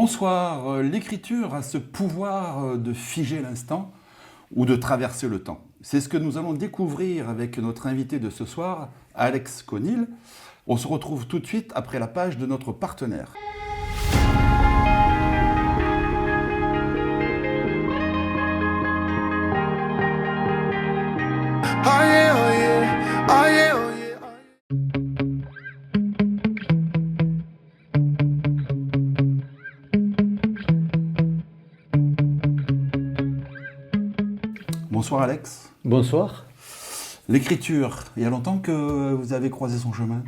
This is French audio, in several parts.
Bonsoir. L'écriture a ce pouvoir de figer l'instant ou de traverser le temps. C'est ce que nous allons découvrir avec notre invité de ce soir, Alex Conil. On se retrouve tout de suite après la page de notre partenaire. Bonsoir Alex. Bonsoir. L'écriture, il y a longtemps que vous avez croisé son chemin?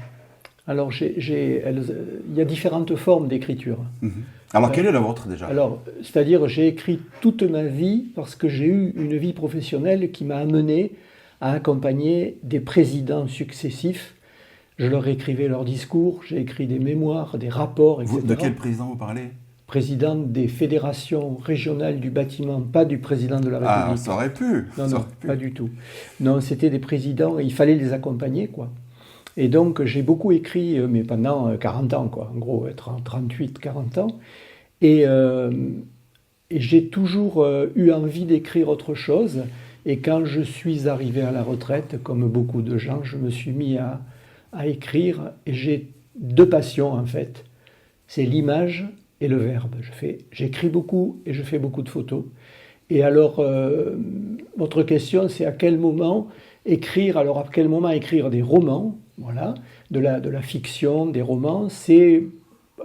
Alors, il y a différentes formes d'écriture. Alors, quelle est la vôtre déjà? Alors, c'est-à-dire, j'ai écrit toute ma vie parce que j'ai eu une vie professionnelle qui m'a amené à accompagner des présidents successifs. Je leur écrivais leurs discours, j'ai écrit des mémoires, des rapports, etc. De quel président vous parlez? Président des fédérations régionales du bâtiment, pas du président de la République. Ah, ça aurait pu. Non, pas du tout. Non, c'était des présidents et il fallait les accompagner, quoi. Et donc, j'ai beaucoup écrit, mais pendant 40 ans, quoi. En gros, 38, 40 ans. Et j'ai toujours eu envie d'écrire autre chose. Et quand je suis arrivé à la retraite, comme beaucoup de gens, je me suis mis à écrire. Et j'ai deux passions, en fait. C'est l'image et le verbe. J'écris beaucoup et je fais beaucoup de photos. Et alors, votre question, c'est à quel moment écrire? Alors, à quel moment écrire des romans, voilà, de la fiction, des romans? C'est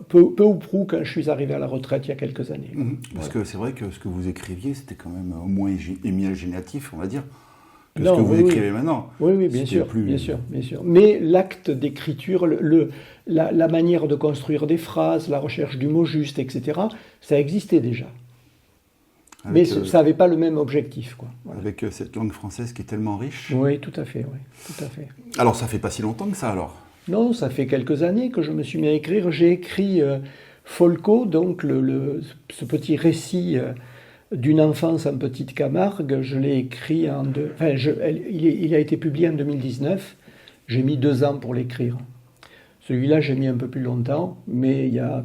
peu ou prou quand je suis arrivé à la retraite il y a quelques années. Parce que c'est vrai que ce que vous écriviez, c'était quand même moins imaginatif, on va dire, que Non, ce que vous écrivez maintenant. Oui, bien sûr, bien sûr. Mais l'acte d'écriture, la manière de construire des phrases, la recherche du mot juste, etc., ça existait déjà. Mais ça n'avait pas le même objectif, quoi. Voilà. Avec cette langue française qui est tellement riche. Oui, tout à fait, oui, tout à fait. Alors, ça fait pas si longtemps que ça, alors? Non, ça fait quelques années que je me suis mis à écrire. J'ai écrit Folco, donc ce petit récit d'une enfance en petite Camargue. Je l'ai écrit il a été publié en 2019. J'ai mis 2 ans pour l'écrire. Celui-là, j'ai mis un peu plus longtemps, mais il y a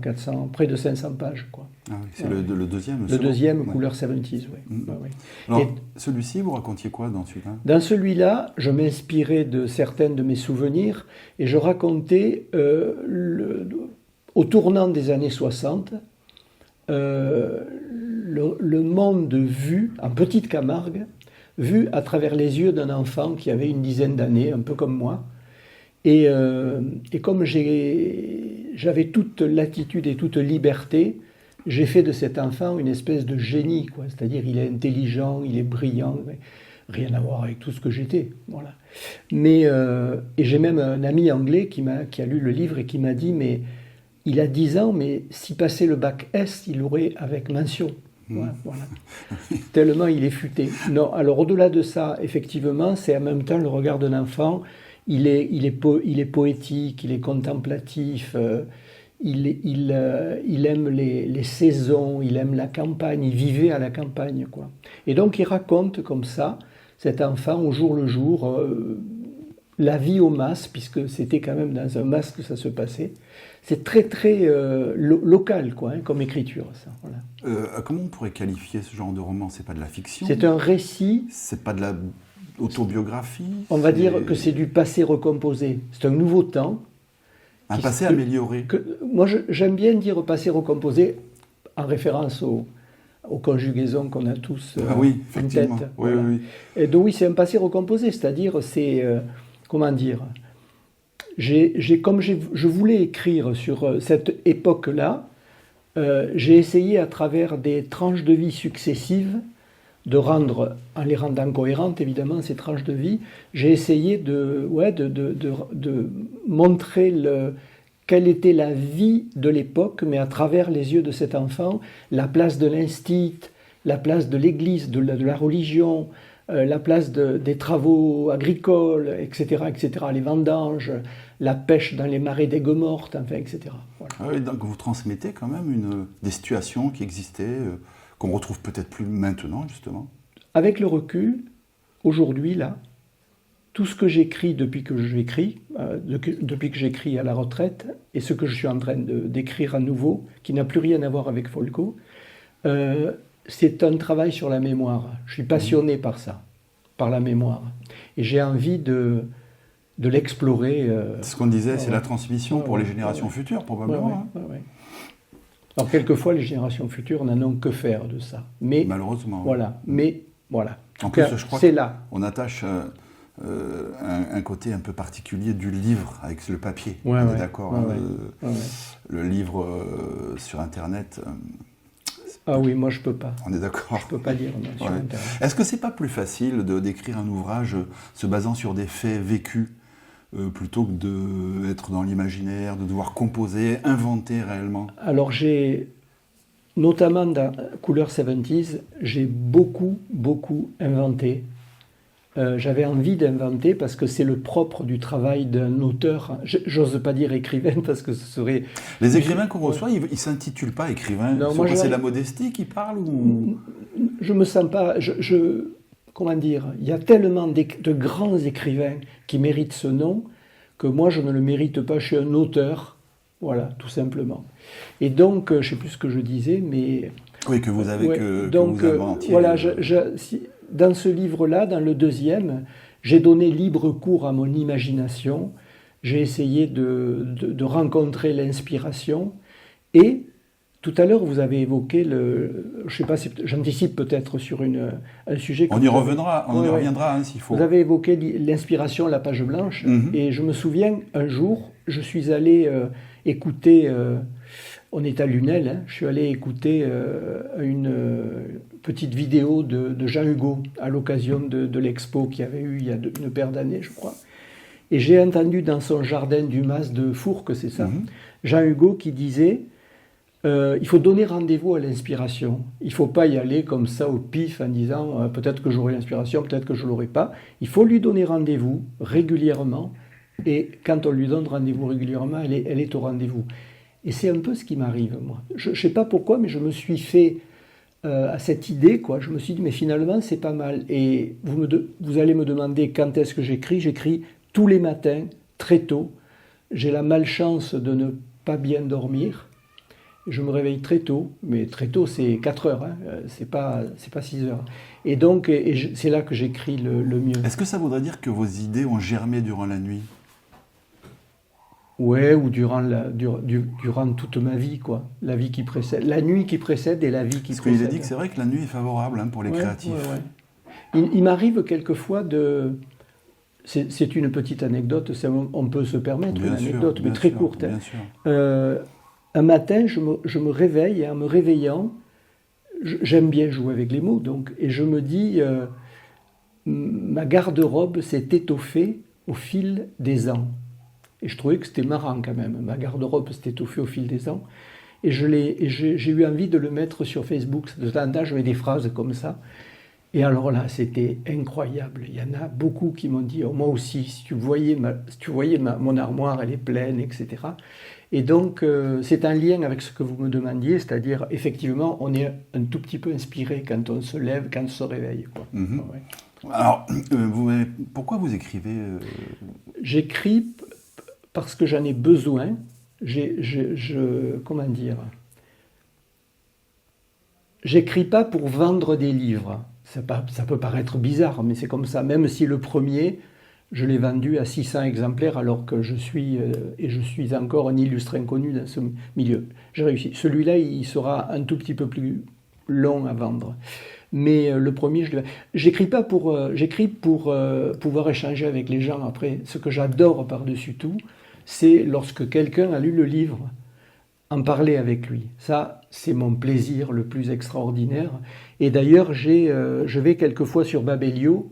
près de 500 pages, quoi. Ah oui, c'est le deuxième. Le deuxième, Couleur 70, oui. Ouais. Alors, celui-ci, vous racontiez quoi dans celui-là? Dans celui-là, je m'inspirais de certains de mes souvenirs et je racontais, au tournant des années 60, le monde vu, en petite Camargue, vu à travers les yeux d'un enfant qui avait une dizaine d'années, un peu comme moi. Et comme j'avais toute latitude et toute liberté, j'ai fait de cet enfant une espèce de génie, quoi. C'est-à-dire, il est intelligent, il est brillant, rien à voir avec tout ce que j'étais. Voilà. Et j'ai même un ami anglais qui a lu le livre et qui m'a dit, mais il a 10 ans, mais si passait le bac S, il l'aurait avec mention. Voilà. Tellement il est futé. Non, alors au-delà de ça, effectivement, c'est en même temps le regard d'un enfant. Il est poétique, il est contemplatif, il aime les saisons, il aime la campagne, il vivait à la campagne, quoi. Et donc il raconte comme ça, cet enfant au jour le jour, la vie au mas, puisque c'était quand même dans un mas que ça se passait. C'est très très local, quoi, hein, comme écriture, ça. Voilà. Comment on pourrait qualifier ce genre de roman? C'est pas de la fiction? C'est un récit. C'est pas de la autobiographie? On va dire que c'est du passé recomposé. C'est un nouveau temps. Un passé amélioré. Moi, j'aime bien dire passé recomposé en référence aux conjugaisons qu'on a tous en tête. Oui, voilà. oui. Et donc oui, c'est un passé recomposé, c'est-à-dire comment dire, comme je voulais écrire sur cette époque-là, j'ai essayé à travers des tranches de vie successives en les rendant cohérentes, évidemment, ces tranches de vie, j'ai essayé de montrer quelle était la vie de l'époque, mais à travers les yeux de cet enfant, la place de l'instit, la place de l'église, de la religion, la place des travaux agricoles, etc., les vendanges, la pêche dans les marais d'Aigues-Mortes, enfin, etc. Voilà. Ah oui, donc vous transmettez quand même des situations qui existaient, qu'on retrouve peut-être plus maintenant, justement. Avec le recul, aujourd'hui, là, tout ce que j'écris depuis que j'écris, depuis que j'écris à la retraite, et ce que je suis en train d'écrire à nouveau, qui n'a plus rien à voir avec Folco, c'est un travail sur la mémoire. Je suis passionné par ça, par la mémoire. Et j'ai envie de l'explorer. Ce qu'on disait, c'est la transmission pour les générations futures, probablement. Alors, quelquefois, les générations futures n'en ont que faire de ça. Mais, malheureusement. Voilà. Mais, voilà. En plus, je crois c'est là. On attache un côté un peu particulier du livre avec le papier. On est d'accord. Le livre sur Internet. Ah oui, moi je peux pas. On est d'accord. Je peux pas lire sur Internet. Est-ce que c'est pas plus facile d'écrire un ouvrage se basant sur des faits vécus plutôt que d'être dans l'imaginaire, de devoir composer, inventer réellement? Alors j'ai, notamment dans Couleur 70s, j'ai beaucoup inventé. J'avais envie d'inventer parce que c'est le propre du travail d'un auteur. J'ose pas dire écrivain parce que ce serait... Les écrivains qu'on reçoit, ils ne s'intitulent pas écrivains. C'est la modestie qui parle ou... Je me sens pas... comment dire? Il y a tellement de grands écrivains qui méritent ce nom que moi je ne le mérite pas. Je suis un auteur. Voilà, tout simplement. Et donc, je ne sais plus ce que je disais, mais... Oui, que vous avez que vous inventiez. Voilà, dans ce livre-là, dans le deuxième, j'ai donné libre cours à mon imagination. J'ai essayé de rencontrer l'inspiration. Et tout à l'heure, vous avez évoqué je ne sais pas, j'anticipe peut-être sur un sujet. On y reviendra, y reviendra s'il faut. Vous avez évoqué l'inspiration, la page blanche. Et je me souviens, un jour, je suis allé écouter... on est à Lunel, je suis allé écouter une petite vidéo de Jean Hugo à l'occasion de l'expo qu'il y avait eu il y a une paire d'années, je crois. Et j'ai entendu dans son jardin du Mas de Fourques, c'est ça, Jean Hugo qui disait il faut donner rendez-vous à l'inspiration. Il ne faut pas y aller comme ça au pif en disant peut-être que j'aurai l'inspiration, peut-être que je ne l'aurai pas. Il faut lui donner rendez-vous régulièrement. Et quand on lui donne rendez-vous régulièrement, elle est au rendez-vous. Et c'est un peu ce qui m'arrive, moi. Je ne sais pas pourquoi, mais je me suis fait à cette idée, quoi. Je me suis dit, mais finalement, c'est pas mal. Et vous allez me demander quand est-ce que j'écris. J'écris tous les matins, très tôt. J'ai la malchance de ne pas bien dormir. Je me réveille très tôt, mais très tôt, c'est 4 heures, hein. C'est pas 6 heures. Et donc, c'est là que j'écris le mieux. Est-ce que ça voudrait dire que vos idées ont germé durant la nuit ? Ouais, ou durant toute ma vie, quoi. La vie qui précède, la nuit qui précède et la vie qui précède. Parce qu'il a dit que c'est vrai que la nuit est favorable pour les créatifs. Il m'arrive quelquefois c'est une petite anecdote, on peut se permettre une anecdote, mais très courte. Un matin, je me réveille, et en me réveillant, j'aime bien jouer avec les mots, donc, et je me dis, ma garde-robe s'est étoffée au fil des ans. Et je trouvais que c'était marrant quand même. Ma garde-robe s'est étoffée au fil des ans. Et j'ai eu envie de le mettre sur Facebook. De temps en temps, je mets des phrases comme ça. Et alors là, c'était incroyable. Il y en a beaucoup qui m'ont dit, moi aussi, si tu voyais mon armoire, elle est pleine, etc. Et donc, c'est un lien avec ce que vous me demandiez, c'est-à-dire, effectivement, on est un tout petit peu inspiré quand on se lève, quand on se réveille, quoi. Alors, pourquoi vous écrivez J'écris parce que j'en ai besoin. Comment dire ? J'écris pas pour vendre des livres. Ça peut paraître bizarre, mais c'est comme ça. Même si le premier, je l'ai vendu à 600 exemplaires, alors que je suis encore un illustre inconnu dans ce milieu. J'ai réussi. Celui-là, il sera un tout petit peu plus long à vendre. Mais le premier, j'écris pour pouvoir échanger avec les gens après. Ce que j'adore par-dessus tout, c'est lorsque quelqu'un a lu le livre, en parler avec lui. Ça, c'est mon plaisir le plus extraordinaire. Et d'ailleurs, je vais quelquefois sur Babelio.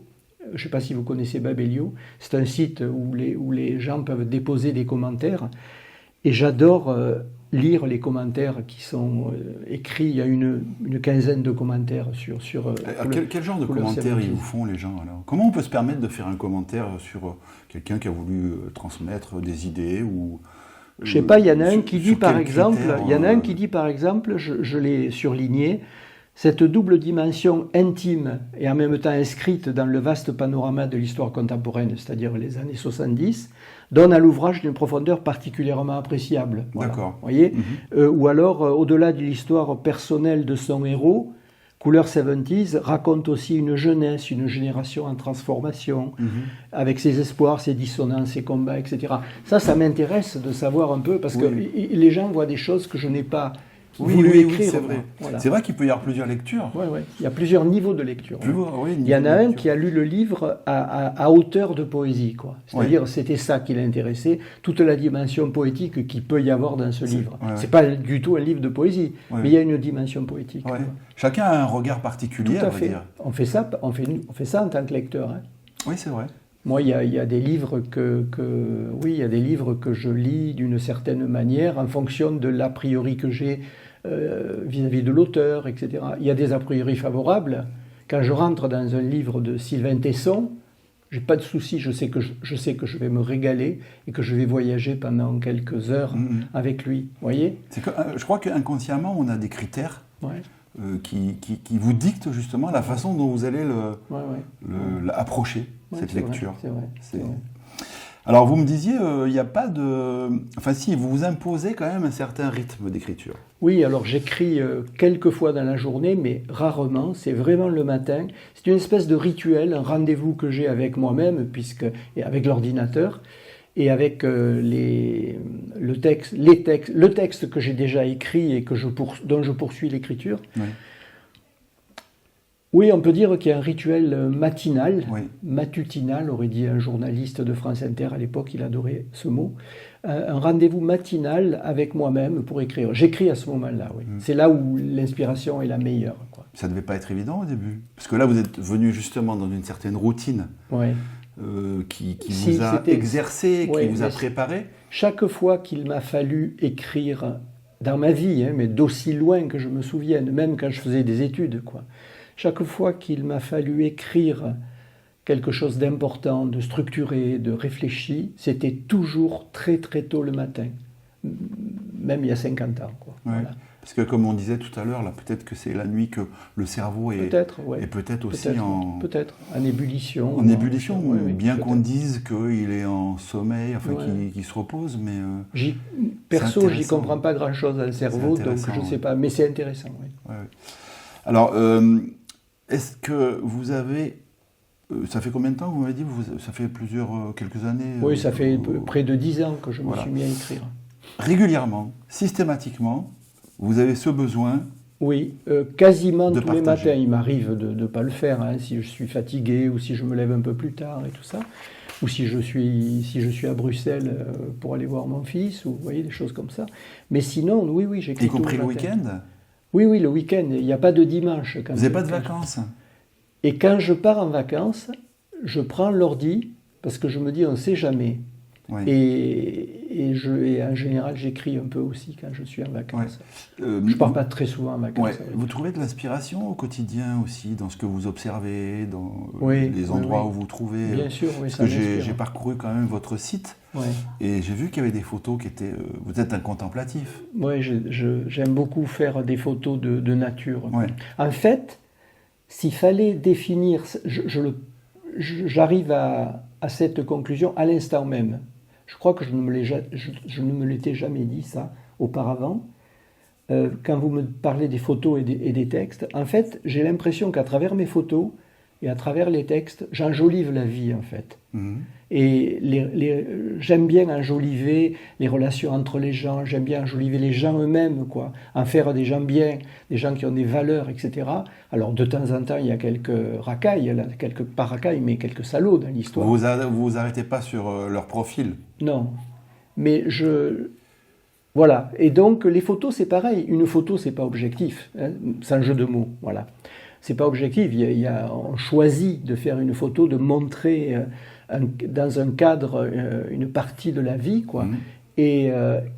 Je ne sais pas si vous connaissez Babelio. C'est un site où les gens peuvent déposer des commentaires. Et j'adore lire les commentaires qui sont écrits. Il y a une quinzaine de commentaires sur quel genre de commentaires ils vous font, les gens, alors ? Comment on peut se permettre de faire un commentaire sur quelqu'un qui a voulu transmettre des idées ou... Je sais pas, il y en a un qui dit par exemple, je l'ai surligné, Cette double dimension intime et en même temps inscrite dans le vaste panorama de l'histoire contemporaine, c'est-à-dire les années 70, donne à l'ouvrage une profondeur particulièrement appréciable. Voilà. D'accord. Voyez ou alors, au-delà de l'histoire personnelle de son héros, Couleur 70s raconte aussi une jeunesse, une génération en transformation, avec ses espoirs, ses dissonances, ses combats, etc. Ça m'intéresse de savoir un peu, parce que les gens voient des choses que je n'ai pas voulu écrire. C'est vrai. Voilà. C'est vrai qu'il peut y avoir plusieurs lectures. Oui. Il y a plusieurs niveaux de lecture. Il y en a un qui a lu le livre à hauteur de poésie, quoi. C'est-à-dire, c'était ça qui l'intéressait, toute la dimension poétique qu'il peut y avoir dans ce livre. C'est pas du tout un livre de poésie, mais il y a une dimension poétique. Chacun a un regard particulier, tout à fait. On fait ça en tant que lecteur. Hein. Oui, c'est vrai. Moi, il y a des livres il y a des livres que je lis d'une certaine manière en fonction de l'a priori que j'ai vis-à-vis de l'auteur, etc. Il y a des a priori favorables. Quand je rentre dans un livre de Sylvain Tesson, j'ai pas de souci, je sais que je vais me régaler et que je vais voyager pendant quelques heures avec lui. Voyez ? Je crois qu'inconsciemment, on a des critères qui vous dictent justement la façon dont vous allez approcher cette lecture. C'est vrai. Alors, vous me disiez, il n'y a pas de... Enfin, si, vous vous imposez quand même un certain rythme d'écriture. Oui, alors j'écris quelques fois dans la journée, mais rarement, c'est vraiment le matin. C'est une espèce de rituel, un rendez-vous que j'ai avec moi-même, et avec l'ordinateur, et avec le texte que j'ai déjà écrit et dont je poursuis l'écriture. Oui, on peut dire qu'il y a un rituel matinal, matutinal, aurait dit un journaliste de France Inter à l'époque, il adorait ce mot. Un rendez-vous matinal avec moi-même pour écrire. J'écris à ce moment-là, oui. C'est là où l'inspiration est la meilleure, quoi. Ça ne devait pas être évident au début. Parce que là, vous êtes venu justement dans une certaine routine qui vous a exercé, qui vous a préparé. Chaque fois qu'il m'a fallu écrire dans ma vie, mais d'aussi loin que je me souvienne, même quand je faisais des études, quoi. Chaque fois qu'il m'a fallu écrire quelque chose d'important, de structuré, de réfléchi, c'était toujours très très tôt le matin, même il y a 50 ans. Quoi. Voilà. Parce que comme on disait tout à l'heure, là, peut-être que c'est la nuit que le cerveau est peut-être aussi en ébullition. En ébullition, bien qu'on dise qu'il est en sommeil, enfin qu'il se repose, mais... Perso, j'y comprends pas grand-chose dans le cerveau, donc je ne sais pas, mais c'est intéressant. Alors, est-ce que vous avez... ça fait combien de temps, vous m'avez dit? Ça fait quelques années? Oui, ça fait près de 10 ans que je me suis mis à écrire. Régulièrement, systématiquement, vous avez ce besoin? Oui, quasiment tous les matins. Il m'arrive de ne pas le faire, si je suis fatigué ou si je me lève un peu plus tard et tout ça. Ou si je suis à Bruxelles pour aller voir mon fils, ou vous voyez, des choses comme ça. Mais sinon, oui, j'écris. Y compris le week-end? Oui, le week-end. Il n'y a pas de dimanche. Vous n'avez pas de vacances? Et quand je pars en vacances, je prends l'ordi, parce que je me dis, on ne sait jamais. Et en général, j'écris un peu aussi quand je suis en vacances. Je ne pars pas très souvent en vacances. Vous trouvez de l'inspiration au quotidien aussi, dans ce que vous observez, dans les endroits où vous trouvez? Bien sûr, parce que j'ai parcouru quand même votre site, et j'ai vu qu'il y avait des photos qui étaient... vous êtes un contemplatif. Oui, j'aime beaucoup faire des photos de nature. En fait, s'il fallait définir... J'arrive à cette conclusion à l'instant même. Je crois que je ne me l'étais jamais dit, ça, auparavant. Quand vous me parlez des photos et des textes, en fait, j'ai l'impression qu'à travers mes photos et à travers les textes, j'enjolive la vie, en fait. Et j'aime bien enjoliver les relations entre les gens, j'aime bien enjoliver les gens eux-mêmes, quoi, en faire des gens bien, des gens qui ont des valeurs, etc. Alors, de temps en temps, il y a quelques racailles, pas racailles, mais quelques salauds dans l'histoire. Vous vous arrêtez pas sur leur profil? Non. Mais voilà. Et donc, les photos, c'est pareil. Une photo, c'est pas objectif, sans jeu de mots, voilà. C'est pas objectif. On choisit de faire une photo, de montrer dans un cadre une partie de la vie, quoi. Et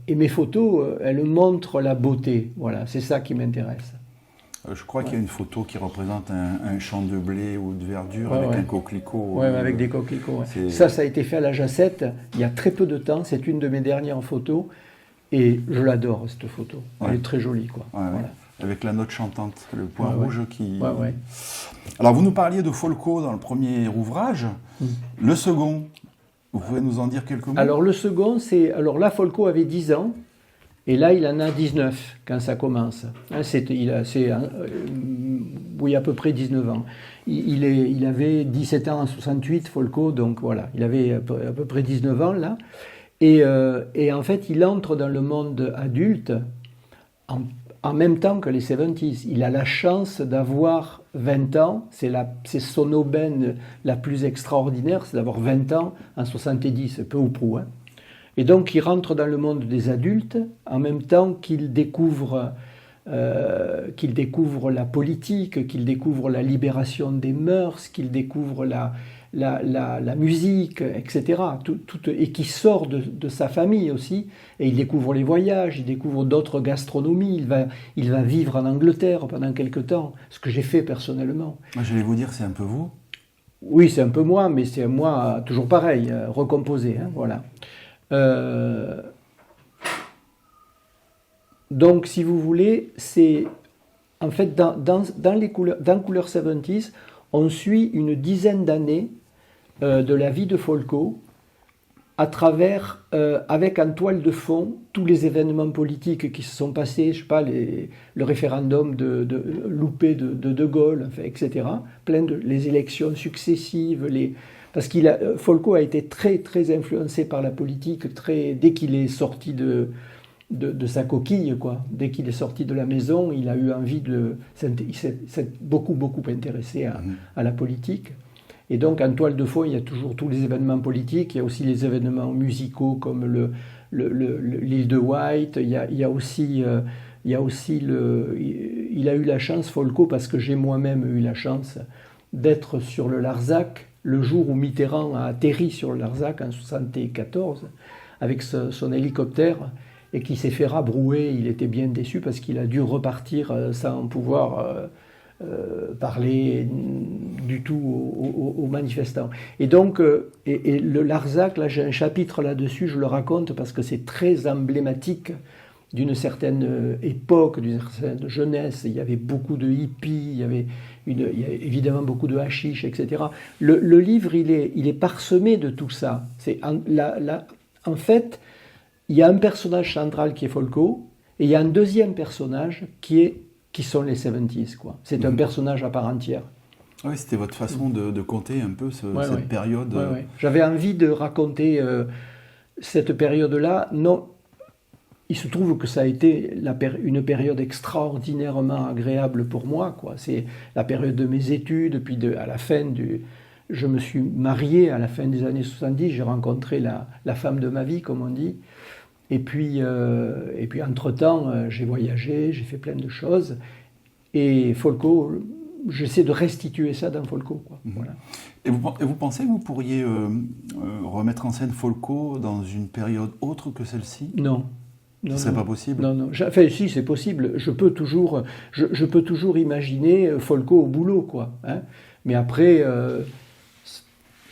mes photos, elles montrent la beauté. Voilà, c'est ça qui m'intéresse. Je crois qu'il y a une photo qui représente un champ de blé ou de verdure avec un coquelicot. Oui, avec des coquelicots. Ça a été fait à la Jacette il y a très peu de temps. C'est une de mes dernières photos. Et je l'adore, cette photo. Elle est très jolie, quoi. Voilà. avec la note chantante, le point Ouais, rouge qui... Ouais, ouais. Alors, vous nous parliez de Folco dans le premier ouvrage. Le second, vous pouvez nous en dire quelques mots? Alors le second, c'est... Alors là, Folco avait 10 ans, et là, il en a 19 quand ça commence. Hein, oui, à peu près 19 ans. Il avait 17 ans en 68, Folco, donc voilà, il avait à peu près 19 ans là. Et en fait, il entre dans le monde adulte en même temps que les 70s. Il a la chance d'avoir 20 ans, c'est son aubaine la plus extraordinaire, c'est d'avoir 20 ans en 70, peu ou prou. Hein. Et donc il rentre dans le monde des adultes en même temps qu'il découvre la politique, qu'il découvre la libération des mœurs, qu'il découvre la musique, etc. Et qui sort de sa famille aussi. Et il découvre les voyages, il découvre d'autres gastronomies. Il va vivre en Angleterre pendant quelque temps, ce que j'ai fait personnellement. J'allais vous dire, c'est un peu vous? Oui, c'est un peu moi, mais c'est moi toujours pareil, recomposé. Hein, voilà. Donc, si vous voulez, c'est en fait dans Couleur 70s, on suit une dizaine d'années de la vie de Folco à travers, avec en toile de fond, tous les événements politiques qui se sont passés, je sais pas, le référendum loupé de Gaulle, enfin, etc. Les élections successives, parce Folco a été très, très influencé par la politique dès qu'il est sorti de sa coquille, quoi. Dès qu'il est sorti de la maison, il a eu envie il s'est beaucoup, beaucoup intéressé à la politique. Et donc, en toile de fond, il y a toujours tous les événements politiques, il y a aussi les événements musicaux comme l'île de White, il a eu la chance, Folco, parce que j'ai moi-même eu la chance d'être sur le Larzac le jour où Mitterrand a atterri sur le Larzac en 1974 avec son hélicoptère et qui s'est fait rabrouer. Il était bien déçu parce qu'il a dû repartir sans pouvoir parler du tout aux manifestants. Et donc, et le Larzac, là j'ai un chapitre là-dessus, je le raconte parce que c'est très emblématique d'une certaine époque, d'une certaine jeunesse. Il y avait beaucoup de hippies, il y avait évidemment beaucoup de hashish, etc. Le livre, il est parsemé de tout ça. En fait, il y a un personnage central qui est Folco, et il y a un deuxième personnage qui sont les 70s, quoi. C'est un personnage à part entière. Oui, c'était votre façon de compter un peu cette période. Ouais. J'avais envie de raconter cette période-là. Non, il se trouve que ça a été une période extraordinairement agréable pour moi, quoi. C'est la période de mes études, puis à la fin je me suis marié à la fin des années 70, j'ai rencontré la femme de ma vie, comme on dit. Et puis entre-temps, j'ai voyagé, j'ai fait plein de choses. Et Folco, j'essaie de restituer ça dans Folco, quoi. Voilà. Et vous pensez que vous pourriez remettre en scène Folco dans une période autre que celle-ci? Non. Ce serait pas possible? Non. Enfin, si, c'est possible. Je peux toujours imaginer Folco au boulot, quoi. Hein. Mais après,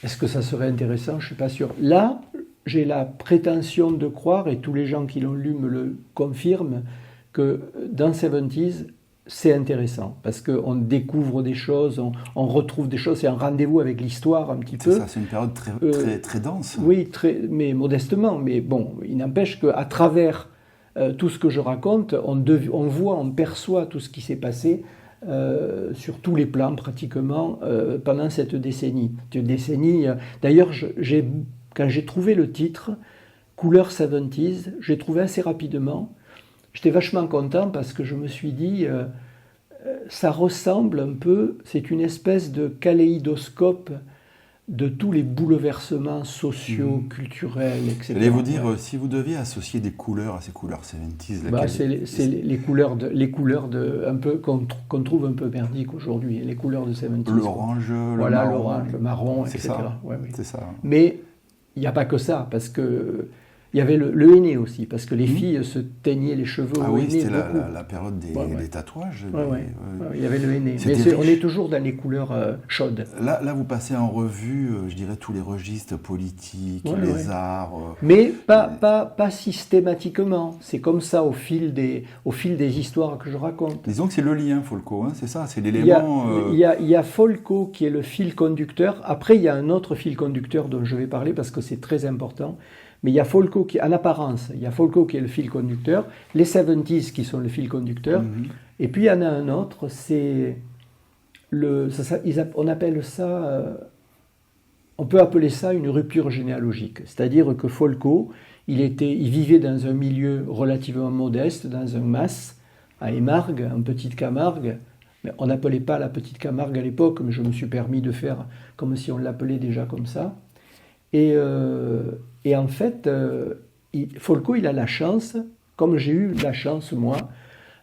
est-ce que ça serait intéressant? Je suis pas sûr. Là, j'ai la prétention de croire, et tous les gens qui l'ont lu me le confirment, que dans 70s, c'est intéressant, parce qu'on découvre des choses, on retrouve des choses, c'est un rendez-vous avec l'histoire un petit peu. C'est ça, c'est une période très, très dense. Oui, mais modestement, mais bon, il n'empêche qu'à travers tout ce que je raconte, on perçoit tout ce qui s'est passé sur tous les plans pratiquement pendant cette décennie. D'ailleurs, quand j'ai trouvé le titre, Couleur 70s, j'ai trouvé assez rapidement. J'étais vachement content parce que je me suis dit, ça ressemble un peu, c'est une espèce de kaléidoscope de tous les bouleversements sociaux, culturels, etc. J'allais vous dire, si vous deviez associer des couleurs à ces couleurs 70s, c'est les couleurs un peu qu'on trouve un peu merdiques aujourd'hui, les couleurs de 70s. L'orange, le marron, etc. Ça. Ouais. C'est ça. Mais il n'y a pas que ça, parce que Il y avait le henné aussi, parce que les filles se teignaient les cheveux Ah au oui, henné c'était beaucoup. la période des tatouages. Ouais. Il y avait le henné. C'était Mais on riche. est toujours dans les couleurs chaudes. Là, vous passez en revue, je dirais, tous les registres politiques, les arts. Mais pas systématiquement. C'est comme ça au fil des histoires que je raconte. Disons que c'est le lien, Folco, hein, c'est ça, c'est l'élément... Il y a Folco qui est le fil conducteur. Après, il y a un autre fil conducteur dont je vais parler parce que c'est très important. Mais il y a Folco qui, en apparence, il y a Folco qui est le fil conducteur, les 70s qui sont le fil conducteur, et puis il y en a un autre, on appelle ça, on peut appeler ça une rupture généalogique. C'est-à-dire que Folco, il vivait dans un milieu relativement modeste, dans un mas, à Émargues, en Petite Camargue. Mais on n'appelait pas la Petite Camargue à l'époque, mais je me suis permis de faire comme si on l'appelait déjà comme ça. Et en fait, Folco, il a la chance, comme j'ai eu la chance, moi,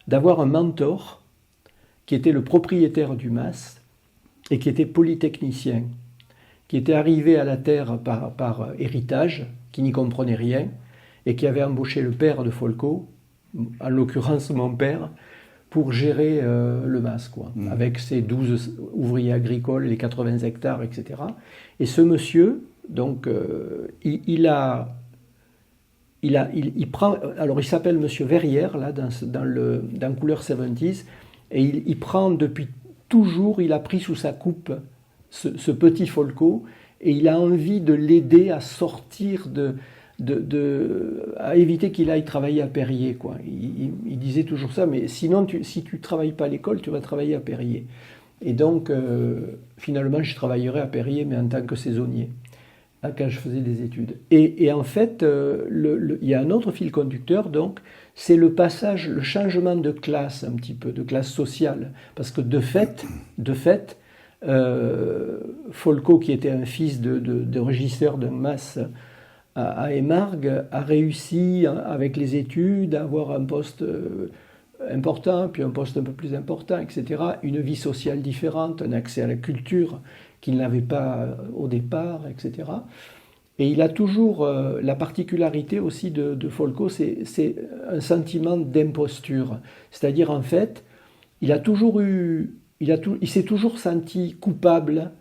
d'avoir un mentor qui était le propriétaire du mas et qui était polytechnicien, qui était arrivé à la terre par héritage, qui n'y comprenait rien, et qui avait embauché le père de Folco, en l'occurrence mon père, pour gérer le mas, avec ses 12 ouvriers agricoles, les 80 hectares, etc. Et ce monsieur... Donc, il prend. Alors, il s'appelle Monsieur Verrières, là, dans Couleur 70s, et il prend depuis toujours, il a pris sous sa coupe ce petit Folco, et il a envie de l'aider à sortir à éviter qu'il aille travailler à Périer, quoi. Il disait toujours ça, mais sinon, si tu ne travailles pas à l'école, tu vas travailler à Périer. Et donc, finalement, je travaillerai à Périer, mais en tant que saisonnier, quand je faisais des études. Et en fait, il y a un autre fil conducteur, donc, c'est le changement de classe, un petit peu, de classe sociale. Parce que de fait, Folco, qui était un fils de régisseur d'un mas à Émargues, a réussi, avec les études, à avoir un poste important, puis un poste un peu plus important, etc. Une vie sociale différente, un accès à la culture qu'il n'avait pas au départ, etc. Et il a toujours la particularité aussi de Folco, c'est un sentiment d'imposture. C'est-à-dire, en fait, il s'est toujours senti coupable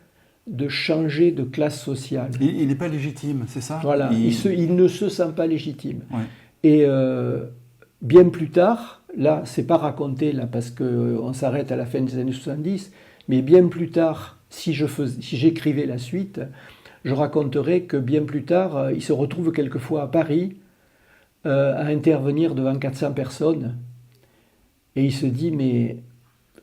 de changer de classe sociale. Il n'est pas légitime, c'est ça? Voilà, il ne se sent pas légitime. Ouais. Et bien plus tard, là, c'est pas raconté là parce qu'on s'arrête à la fin des années 70, mais bien plus tard, si j'écrivais la suite, je raconterais que bien plus tard, il se retrouve quelquefois à Paris à intervenir devant 400 personnes et il se dit mais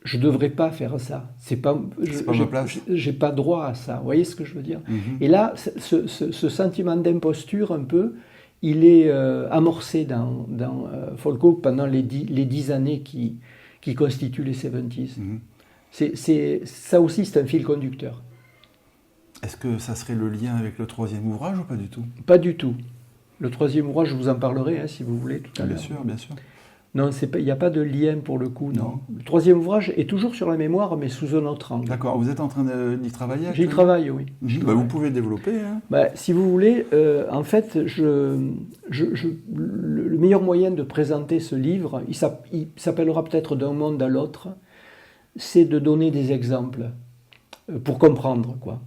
je ne devrais pas faire ça, c'est pas ma place. J'ai pas droit à ça, vous voyez ce que je veux dire? Et là, ce sentiment d'imposture un peu, il est amorcé dans Folco pendant les 10 années qui constituent les 70s. Ça aussi, c'est un fil conducteur. Est-ce que ça serait le lien avec le troisième ouvrage ou pas du tout? Pas du tout. Le troisième ouvrage, je vous en parlerai, si vous voulez, tout à l'heure. Bien sûr. Non, il n'y a pas de lien pour le coup, non. Le troisième ouvrage est toujours sur la mémoire, mais sous un autre angle. D'accord, vous êtes en train d'y travailler? J'y travaille, oui. Vous pouvez développer. Hein. Si vous voulez, en fait, le meilleur moyen de présenter ce livre, il s'appellera peut-être d'un monde à l'autre, c'est de donner des exemples pour comprendre, quoi.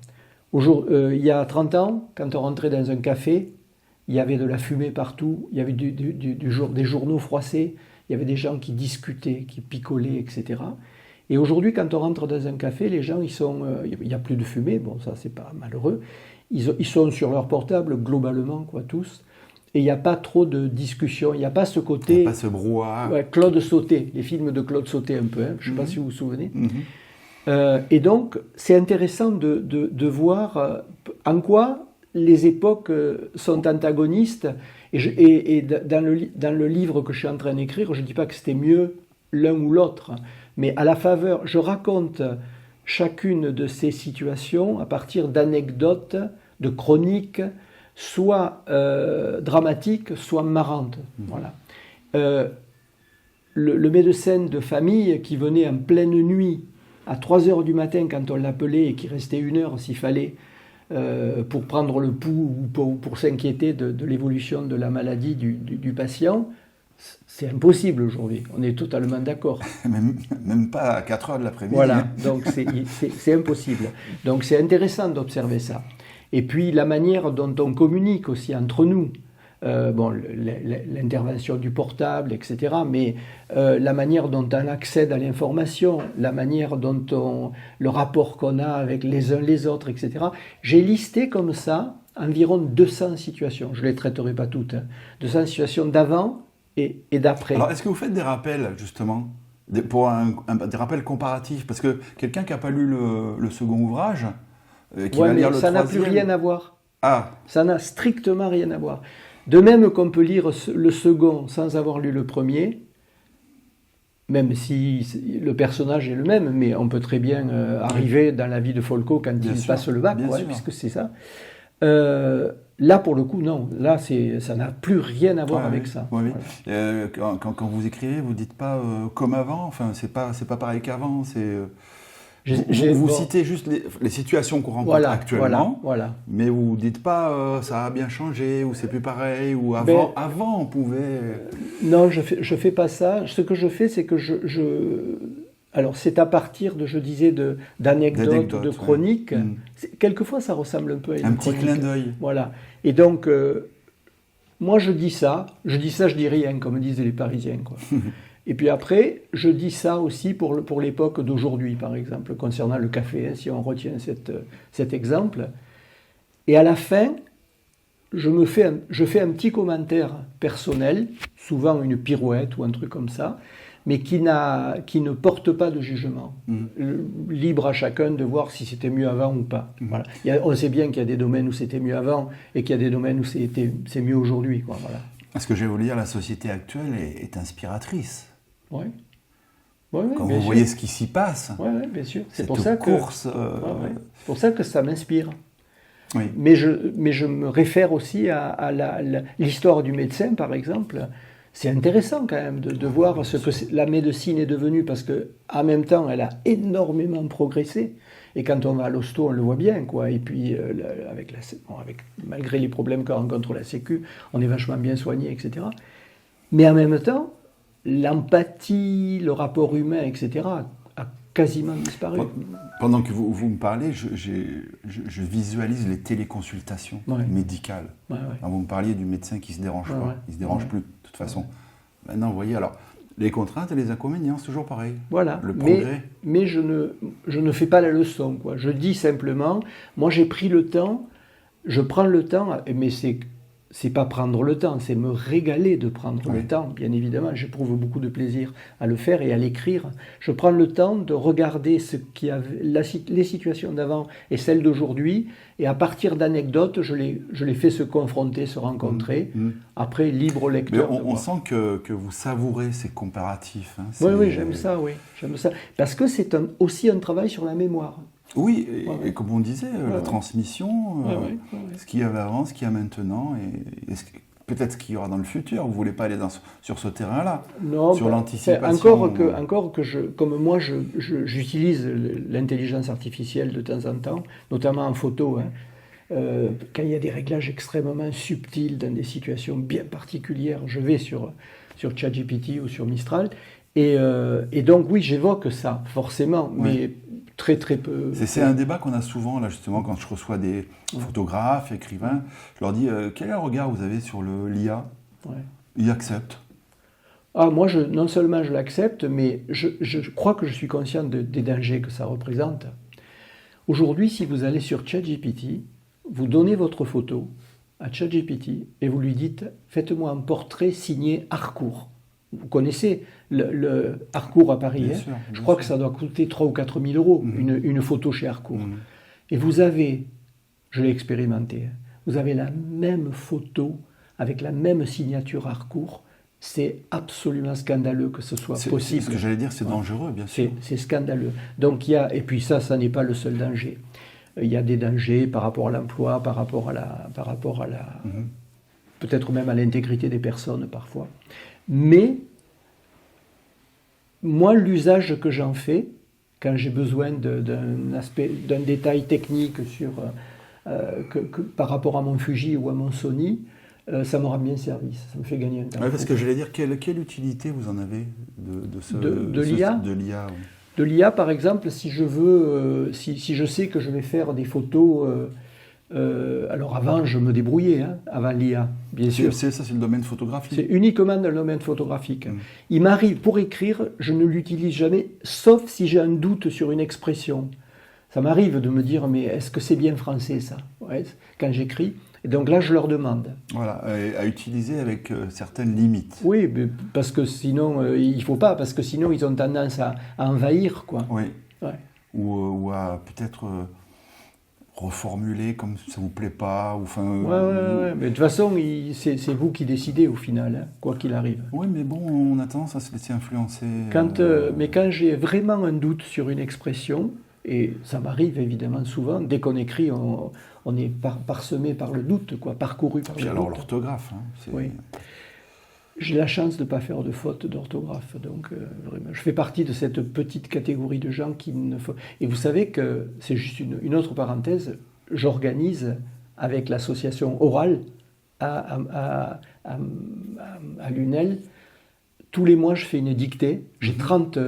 Il y a 30 ans, quand on rentrait dans un café, il y avait de la fumée partout, il y avait des journaux froissés, il y avait des gens qui discutaient, qui picolaient, etc. Et aujourd'hui, quand on rentre dans un café, les gens, il n'y a plus de fumée, bon, ça, c'est pas malheureux. Ils sont sur leur portable, globalement, quoi, tous. Et il n'y a pas trop de discussion, il n'y a pas ce côté... Il n'y a pas ce brouhaha. Ouais, Claude Sautet, les films de Claude Sautet un peu, hein, je ne sais pas si vous vous souvenez. Et donc, c'est intéressant de voir en quoi les époques sont antagonistes. Et dans le livre que je suis en train d'écrire, je ne dis pas que c'était mieux l'un ou l'autre, mais à la faveur, je raconte chacune de ces situations à partir d'anecdotes, de chroniques, soit dramatiques, soit marrantes. Voilà. Le médecin de famille qui venait en pleine nuit, à 3 heures du matin quand on l'appelait et qui restait 1 heure s'il fallait, pour prendre le pouls ou pour s'inquiéter de l'évolution de la maladie du patient, c'est impossible aujourd'hui. On est totalement d'accord. Même pas à 4 heures de l'après-midi. Voilà, donc c'est impossible. Donc c'est intéressant d'observer ça. Et puis la manière dont on communique aussi entre nous. L'intervention du portable, etc. Mais la manière dont on accède à l'information, la manière dont le rapport qu'on a avec les uns les autres, etc. J'ai listé comme ça environ 200 situations. Je ne les traiterai pas toutes. 200 situations d'avant et d'après. Alors, est-ce que vous faites des rappels, justement, des rappels comparatifs? Parce que quelqu'un qui n'a pas lu le second ouvrage, qui va lire le troisième... Ça n'a plus rien à voir. Ah. Ça n'a strictement rien à voir. De même qu'on peut lire le second sans avoir lu le premier, même si le personnage est le même, mais on peut très bien arriver dans la vie de Folco quand il passe le bac, puisque c'est ça. Là, pour le coup, non. Là, ça n'a plus rien à voir avec ça. Oui. Voilà. Quand vous écrivez, vous ne dites pas comme avant. Enfin, c'est pas pareil qu'avant. Vous citez juste les situations qu'on rencontre actuellement, mais vous ne dites pas ça a bien changé ou c'est plus pareil ou avant on pouvait... Non, je fais pas ça. Ce que je fais, c'est que alors c'est à partir d'anecdotes, de chroniques. Ouais. Quelquefois ça ressemble un peu à une chronique. Petit clin d'œil. Voilà. Et donc, moi je dis ça, je dis rien, comme disent les Parisiens, quoi. Et puis après, je dis ça aussi pour l'époque d'aujourd'hui, par exemple, concernant le café, si on retient cet exemple. Et à la fin, je fais un petit commentaire personnel, souvent une pirouette ou un truc comme ça, mais qui ne porte pas de jugement. Libre à chacun de voir si c'était mieux avant ou pas. Voilà. On sait bien qu'il y a des domaines où c'était mieux avant et qu'il y a des domaines où c'est mieux aujourd'hui. Voilà. Ce que je vais vous dire, la société actuelle est inspiratrice. Oui. Quand vous voyez ce qui s'y passe, bien sûr. C'est pour ça course. C'est pour ça que ça m'inspire. Oui. Mais je me réfère aussi à l'histoire du médecin, par exemple. C'est intéressant quand même de voir ce que la médecine est devenue, parce qu'en même temps, elle a énormément progressé. Et quand on va à l'hosto, on le voit bien, quoi. Et puis, malgré les problèmes que rencontre la Sécu, on est vachement bien soigné, etc. Mais en même temps, l'empathie, le rapport humain, etc., a quasiment disparu. Pendant que vous me parlez, je visualise les téléconsultations médicales. Alors, vous me parliez du médecin qui ne se dérange pas. Il ne se dérange plus, de toute façon. Maintenant, vous voyez, alors, les contraintes et les inconvénients, c'est toujours pareil. Voilà. Le progrès. Mais je ne fais pas la leçon, quoi. Je dis simplement, moi j'ai pris le temps, je prends le temps, mais c'est pas prendre le temps, c'est me régaler de prendre le temps, bien évidemment. J'éprouve beaucoup de plaisir à le faire et à l'écrire. Je prends le temps de regarder les situations d'avant et celles d'aujourd'hui, et à partir d'anecdotes, je les fais se confronter, se rencontrer. Après, libre lecteur. Mais on sent que vous savourez ces comparatifs. Hein. Oui, j'aime ça, j'aime ça. Parce que c'est aussi un travail sur la mémoire. Oui, et comme on disait, la transmission, ce qu'il y avait avant, ce qu'il y a maintenant, et peut-être ce qu'il y aura dans le futur. Vous ne voulez pas aller sur ce terrain-là, sur l'anticipation. Encore que comme moi, j'utilise l'intelligence artificielle de temps en temps, notamment en photo, quand il y a des réglages extrêmement subtils dans des situations bien particulières, je vais sur ChatGPT ou sur Mistral, et donc oui, j'évoque ça, forcément, mais très très peu. C'est un débat qu'on a souvent, là justement, quand je reçois des photographes, écrivains, je leur dis quel est le regard vous avez sur l'IA ? Ils acceptent. Moi, non seulement je l'accepte, mais je crois que je suis conscient des dangers que ça représente. Aujourd'hui, si vous allez sur ChatGPT, vous donnez votre photo à ChatGPT et vous lui dites « Faites-moi un portrait signé Harcourt ». Vous connaissez le Harcourt à Paris. Bien sûr, je crois que ça doit coûter 3 000 ou 4 000 euros, une photo chez Harcourt. Et vous avez, je l'ai expérimenté, vous avez la même photo avec la même signature Harcourt. C'est absolument scandaleux que ce soit possible. Ce que j'allais dire, c'est dangereux, bien sûr. C'est scandaleux. Donc et puis ça n'est pas le seul danger. Il y a des dangers par rapport à l'emploi, par rapport à la peut-être même à l'intégrité des personnes parfois. Mais moi, l'usage que j'en fais, quand j'ai besoin d'un détail technique par rapport à mon Fuji ou à mon Sony, ça m'aura bien servi, ça me fait gagner un temps. Ouais, parce que j'allais dire, quelle utilité vous en avez de l'IA? De l'IA, oui. De l'IA, par exemple, si je veux, si je sais que je vais faire des photos, alors avant je me débrouillais, hein, avant l'IA, bien sûr. Ça, c'est le domaine photographique. C'est uniquement dans le domaine photographique. Il m'arrive, pour écrire, je ne l'utilise jamais, sauf si j'ai un doute sur une expression. Ça m'arrive de me dire, mais est-ce que c'est bien français ça, ouais, quand j'écris? Et donc là, je leur demande. Voilà, à utiliser avec certaines limites. Oui, mais parce que sinon, il ne faut pas, parce que sinon, ils ont tendance à envahir, quoi. Oui. Ouais. Ou à peut-être reformuler comme ça ne vous plaît pas. Ou, ouais. Mais de toute façon, c'est vous qui décidez au final, hein, quoi qu'il arrive. Oui, mais bon, on a tendance à se laisser influencer. Mais quand j'ai vraiment un doute sur une expression, et ça m'arrive évidemment souvent, dès qu'on écrit, on est parsemé par le doute, quoi, parcouru par le doute. Puis alors l'orthographe. Oui. J'ai la chance de ne pas faire de faute d'orthographe, donc vraiment, je fais partie de cette petite catégorie de gens qui ne font... Et vous savez que, c'est juste une autre parenthèse, j'organise avec l'association Oral à l'UNEL, tous les mois je fais une dictée, j'ai 30...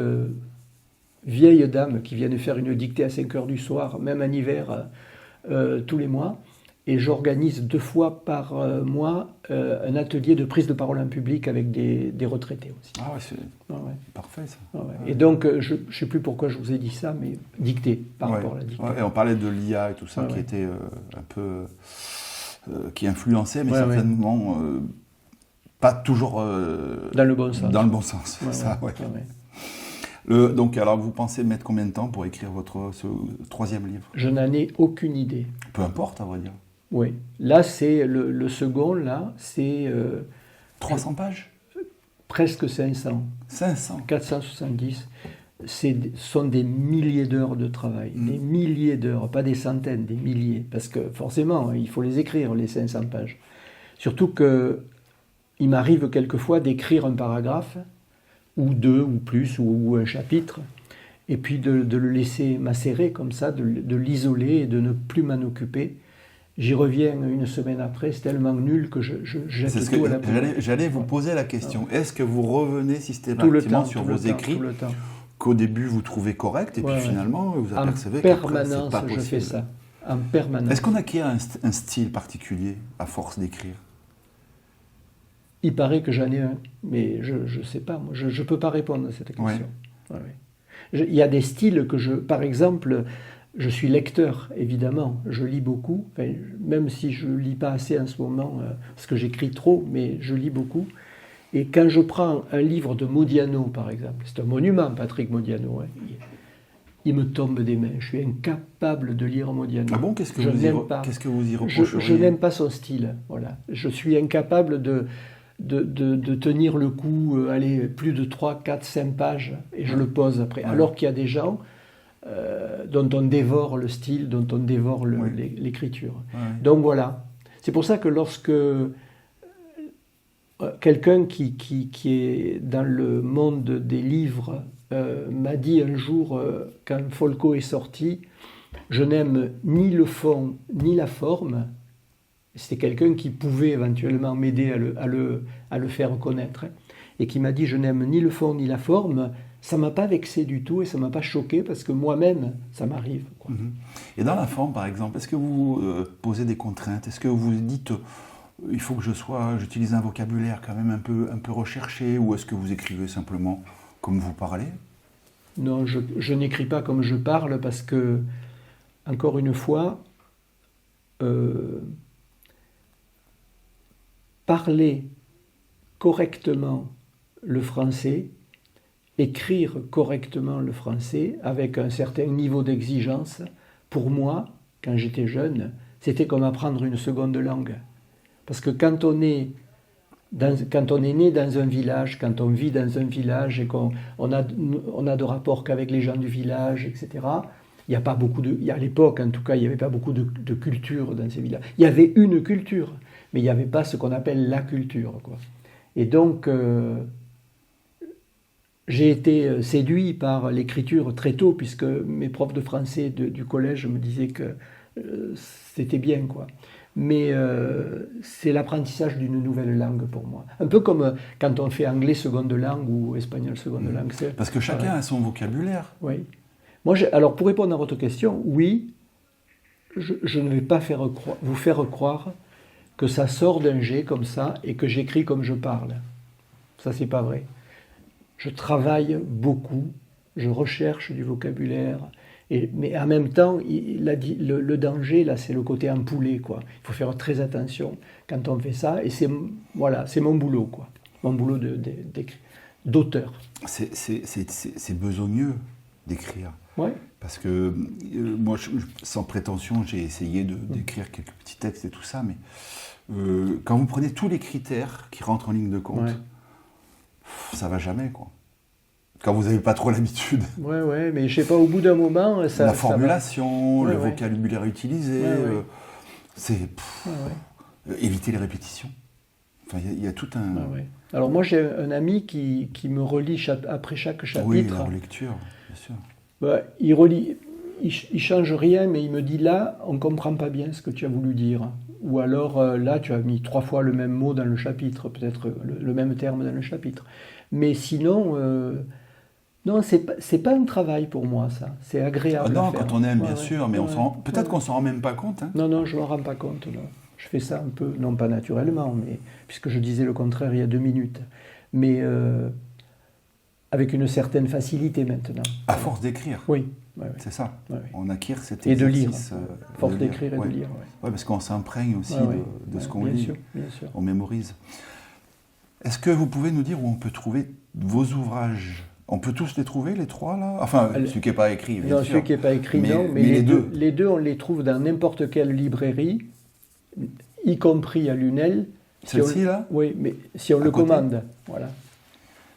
vieilles dames qui viennent faire une dictée à 5 heures du soir, même en hiver, tous les mois. Et j'organise 2 fois par mois un atelier de prise de parole en public avec des retraités aussi. Ah ouais, c'est parfait ça. Ah ouais. Et donc, je ne sais plus pourquoi je vous ai dit ça, mais dictée, par rapport à la dictée. Et on parlait de l'IA et tout ça, qui était un peu... qui influençait, mais certainement pas toujours... dans le bon sens. Dans le bon sens, c'est ça, ouais. Donc, alors, vous pensez mettre combien de temps pour écrire ce 3e livre? Je n'en ai aucune idée. Peu importe, à vrai dire. Oui. Là, c'est le second, là, c'est... 300 pages? Presque 500. 500? 470. Sont des milliers d'heures de travail. Des milliers d'heures, pas des centaines, des milliers. Parce que, forcément, il faut les écrire, les 500 pages. Surtout qu'il m'arrive quelquefois d'écrire un paragraphe, ou 2, ou plus, ou un chapitre, et puis de le laisser macérer comme ça, de l'isoler et de ne plus m'en occuper. J'y reviens une semaine après, c'est tellement nul que je jette tout à la poubelle. J'allais vous poser la question. Est-ce que vous revenez systématiquement sur vos écrits qu'au début vous trouvez correct, et puis finalement vous apercevez qu'après c'est pas possible? Je fais ça, en permanence. Est-ce qu'on acquiert un style particulier à force d'écrire? Il paraît que j'en ai un, mais je ne sais pas, moi, je ne peux pas répondre à cette question. Ouais. Il y a des styles que par exemple, je suis lecteur, évidemment, je lis beaucoup, même si je ne lis pas assez en ce moment, parce que j'écris trop, mais je lis beaucoup. Et quand je prends un livre de Modiano, par exemple, c'est un monument, Patrick Modiano, hein, il me tombe des mains, je suis incapable de lire Modiano. Ah bon, qu'est-ce que vous y reprochez? Je n'aime pas son style, voilà. Je suis incapable de tenir le coup, plus de 3, 4, 5 pages, et je le pose après. Alors qu'il y a des gens dont on dévore le style, dont on dévore l'écriture. Donc voilà. C'est pour ça que lorsque quelqu'un qui est dans le monde des livres m'a dit un jour, quand Folco est sorti, je n'aime ni le fond ni la forme. C'était quelqu'un qui pouvait éventuellement m'aider à le faire connaître, hein, et qui m'a dit je n'aime ni le fond ni la forme. Ça ne m'a pas vexé du tout et ça ne m'a pas choqué parce que moi-même, ça m'arrive, quoi. Et dans la forme, par exemple, est-ce que vous posez des contraintes? Est-ce que vous dites il faut que j'utilise un vocabulaire quand même un peu recherché, ou est-ce que vous écrivez simplement comme vous parlez? Non, je n'écris pas comme je parle parce que, encore une fois, parler correctement le français, écrire correctement le français avec un certain niveau d'exigence, pour moi, quand j'étais jeune, c'était comme apprendre une seconde langue. Parce que quand on est né dans un village, quand on vit dans un village et qu'on a de rapports qu'avec les gens du village, etc., il n'y a pas beaucoup à l'époque, en tout cas, il n'y avait pas beaucoup de culture dans ces villages. Il y avait une culture, mais il n'y avait pas ce qu'on appelle la culture, quoi. Et donc, j'ai été séduit par l'écriture très tôt, puisque mes profs de français du collège me disaient que c'était bien, quoi. Mais c'est l'apprentissage d'une nouvelle langue pour moi. Un peu comme quand on fait anglais seconde langue ou espagnol seconde langue. Parce que chacun a son vocabulaire. Oui. Moi, alors pour répondre à votre question, oui, je ne vais pas vous faire croire que ça sort d'un jet comme ça et que j'écris comme je parle. Ça, c'est pas vrai. Je travaille beaucoup, je recherche du vocabulaire, mais en même temps, le danger, là, c'est le côté empoulé, quoi. Il faut faire très attention quand on fait ça, et c'est mon boulot, quoi. Mon boulot d'auteur. C'est besogneux d'écrire. Ouais. Parce que moi, sans prétention, j'ai essayé d'écrire quelques petits textes et tout ça, mais quand vous prenez tous les critères qui rentrent en ligne de compte, ça va jamais, quoi. Quand vous n'avez pas trop l'habitude. Ouais, mais je sais pas, au bout d'un moment, la formulation, le vocabulaire utilisé, c'est éviter les répétitions. Enfin, il y a tout un. Alors moi, j'ai un ami qui me relit après chaque chapitre. Oui, la relecture, bien sûr. Il relit, il change rien, mais il me dit là, on comprend pas bien ce que tu as voulu dire. Ou alors là, tu as mis 3 fois le même mot dans le chapitre, peut-être le même terme dans le chapitre. Mais sinon, non, c'est pas un travail pour moi, ça. C'est agréable. Non, à faire. Quand on aime, bien sûr, mais peut-être qu'on s'en rend même pas compte. Hein. Non, je m'en rends pas compte. Non. Je fais ça un peu, non pas naturellement, mais puisque je disais le contraire il y a 2 minutes. Mais avec une certaine facilité maintenant. À force d'écrire. Oui. C'est ça. On acquiert cet exercice. Et de lire. Force d'écrire et de lire. Oui, parce qu'on s'imprègne aussi de ce qu'on lit. Bien sûr. On mémorise. Est-ce que vous pouvez nous dire où on peut trouver vos ouvrages ? On peut tous les trouver, les 3, là ? Enfin, celui qui n'est pas écrit, bien sûr. Non, celui qui n'est pas écrit, non. Mais les deux, on les trouve dans n'importe quelle librairie, y compris à Lunel. Celle-ci, là ? Oui, mais si on le commande.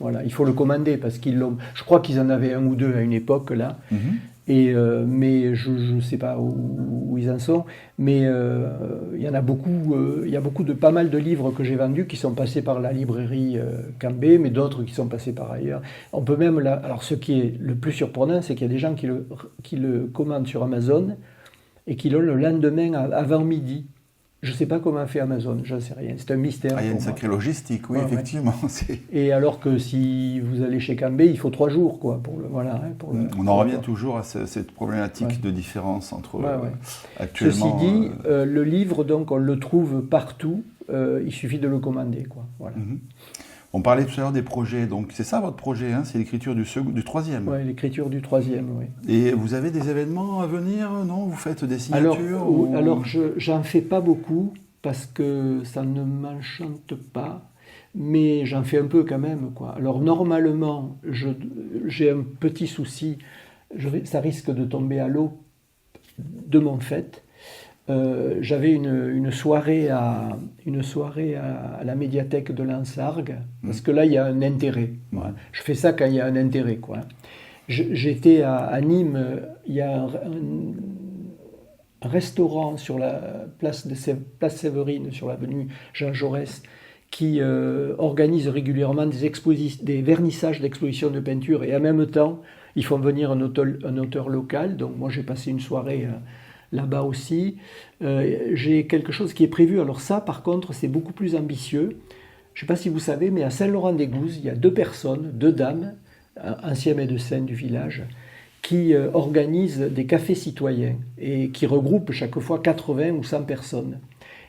Voilà, il faut le commander parce qu'ils l'ont. Je crois qu'ils en avaient 1 ou 2 à une époque là, mais je ne sais pas où ils en sont. Mais il y en a beaucoup. Il y a pas mal de livres que j'ai vendus qui sont passés par la librairie Cambé, mais d'autres qui sont passés par ailleurs. On peut même alors ce qui est le plus surprenant, c'est qu'il y a des gens qui le commandent sur Amazon et qui l'ont le lendemain avant midi. Je ne sais pas comment fait Amazon, je ne sais rien, c'est un mystère. Il y a une sacrée logistique, oui, effectivement. Et alors que si vous allez chez Cambé, il faut 3 jours, quoi, on en revient toujours à cette problématique de différence entre actuellement... Ceci dit, le livre, donc, on le trouve partout, il suffit de le commander, quoi. Voilà. On parlait tout à l'heure des projets, donc c'est ça votre projet, hein, c'est l'écriture du 3e. Oui, l'écriture du 3e, oui. Et vous avez des événements à venir, non ? Vous faites des signatures Alors j'en fais pas beaucoup, parce que ça ne m'enchante pas, mais j'en fais un peu quand même, quoi. Alors normalement, j'ai un petit souci, ça risque de tomber à l'eau de mon fait. J'avais une soirée à la médiathèque de Lansargues, parce que là, il y a un intérêt. Voilà. Je fais ça quand il y a un intérêt, quoi. J'étais à Nîmes, il y a un restaurant sur la place Séverine, sur l'avenue Jean Jaurès, qui organise régulièrement des vernissages d'expositions de peinture, et en même temps, ils font venir un auteur local. Donc moi, j'ai passé une soirée... là-bas aussi, j'ai quelque chose qui est prévu. Alors ça, par contre, c'est beaucoup plus ambitieux. Je ne sais pas si vous savez, mais à Saint-Laurent-des-Gouzes, il y a 2 personnes, 2 dames, anciens médecins du village, qui organisent des cafés citoyens et qui regroupent chaque fois 80 ou 100 personnes.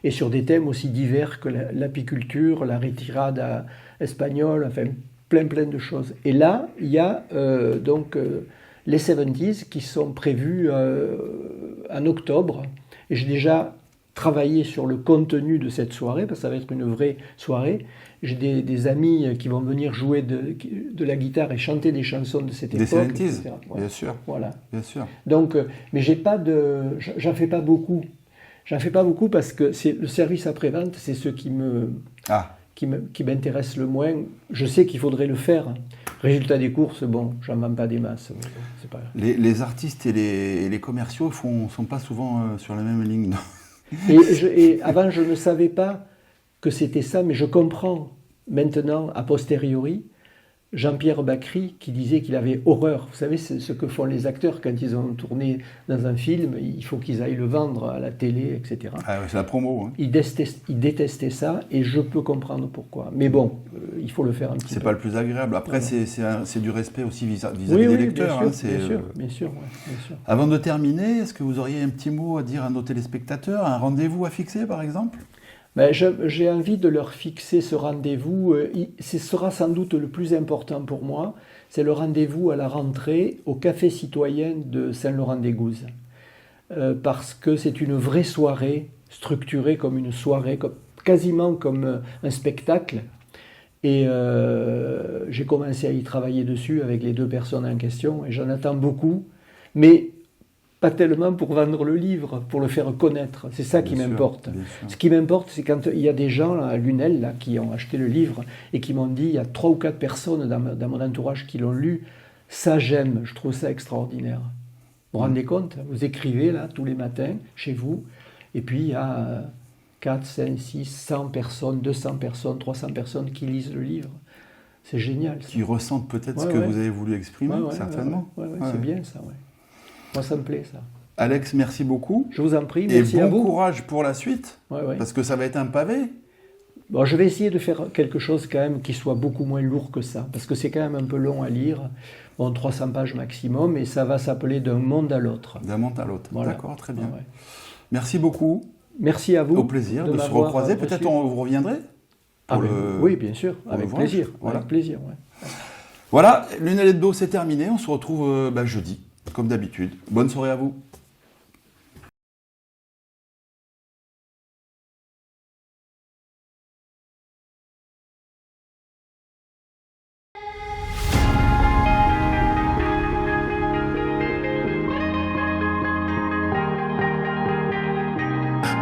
Et sur des thèmes aussi divers que l'apiculture, la retirada espagnole, enfin plein de choses. Et là, il y a les 70s qui sont prévus en octobre. Et j'ai déjà travaillé sur le contenu de cette soirée, parce que ça va être une vraie soirée. J'ai des amis qui vont venir jouer de la guitare et chanter des chansons de cette époque. Des 70s, bien sûr. Voilà. Bien sûr. Donc, mais j'en fais pas beaucoup. J'en fais pas beaucoup parce que le service après-vente, c'est ce qui m'intéresse le moins. Je sais qu'il faudrait le faire. Résultat des courses, bon, j'en vends pas des masses. C'est pas... Les artistes et les commerciaux sont pas souvent sur la même ligne. Et avant, je ne savais pas que c'était ça, mais je comprends maintenant, a posteriori, Jean-Pierre Bacry qui disait qu'il avait horreur. Vous savez, c'est ce que font les acteurs quand ils ont tourné dans un film, il faut qu'ils aillent le vendre à la télé, etc. Ah ouais, c'est la promo. Hein. Il détestait ça et je peux comprendre pourquoi. Mais bon, il faut le faire un petit peu. C'est pas le plus agréable. Après, Voilà. c'est du respect aussi vis-à-vis Oui, des oui, lecteurs. bien Hein, sûr, bien sûr, ouais, bien sûr. Avant de terminer, est-ce que vous auriez un petit mot à dire à nos téléspectateurs, un rendez-vous à fixer par exemple? Ben, j'ai envie de leur fixer ce rendez-vous. Ce sera sans doute le plus important pour moi. C'est le rendez-vous à la rentrée au Café Citoyen de Saint-Laurent-des-Gouzes. Parce que c'est une vraie soirée, structurée comme une soirée, quasiment comme un spectacle. Et j'ai commencé à y travailler dessus avec les 2 personnes en question. Et j'en attends beaucoup. Mais pas tellement pour vendre le livre, pour le faire connaître. C'est ça qui m'importe. Ce qui m'importe, c'est quand il y a des gens à Lunel là, qui ont acheté le livre et qui m'ont dit, il y a 3 ou 4 personnes dans mon entourage qui l'ont lu, ça j'aime, je trouve ça extraordinaire. Vous vous rendez compte? Vous écrivez là tous les matins chez vous, et puis il y a 4, 5, 6, 100 personnes, 200 personnes, 300 personnes qui lisent le livre. C'est génial. Ça. Qui ressentent peut-être ce que vous avez voulu exprimer, certainement. C'est bien ça, ouais. Moi, ça me plaît, ça. Alex, merci beaucoup. Je vous en prie, merci à vous. Et bon courage pour la suite, parce que ça va être un pavé. Bon, je vais essayer de faire quelque chose quand même qui soit beaucoup moins lourd que ça, parce que c'est quand même un peu long à lire. Bon, 300 pages maximum, et ça va s'appeler D'un monde à l'autre. D'un monde à l'autre, voilà. D'accord, très bien. Ouais. Merci beaucoup. Merci à vous. Au plaisir de se recroiser. Peut-être vous reviendrez Oui, bien sûr, avec plaisir. Voilà. Avec plaisir, ouais. Voilà, Lunel Hebdo, c'est terminé. On se retrouve jeudi. Comme d'habitude. Bonne soirée à vous.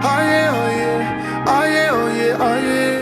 Oh yeah, oh yeah, oh yeah, oh yeah, oh yeah.